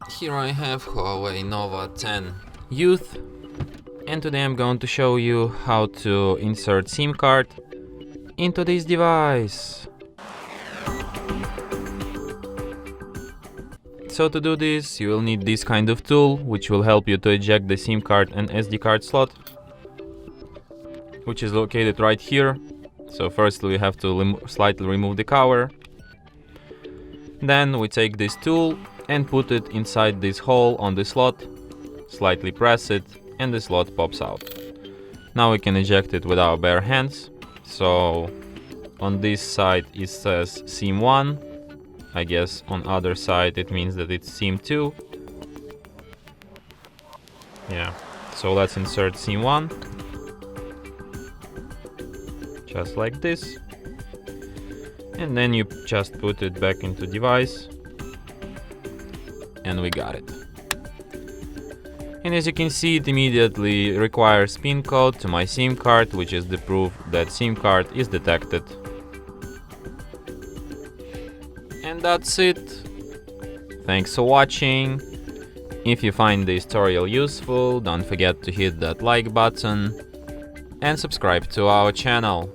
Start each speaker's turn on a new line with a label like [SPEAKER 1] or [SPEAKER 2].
[SPEAKER 1] Here I have HUAWEI Nova 10 Youth, and today I'm going to show you how to insert SIM card into this device. So to do this, you will need this kind of tool, which will help you to eject the SIM card and SD card slot, which is located right here. So first we have to slightly remove the cover. Then we take this tool and put it inside this hole on the slot, slightly press it, and the slot pops out. Now we can eject it with our bare hands. So on this side it says SIM 1, I guess on other side it means that it's SIM 2. Yeah, so let's insert SIM 1, just like this, and then you just put it back into device. And we got it. And as you can see, it immediately requires PIN code to my SIM card, which is the proof that SIM card is detected. And that's it. Thanks for watching. If you find this tutorial useful, don't forget to hit that like button and subscribe to our channel.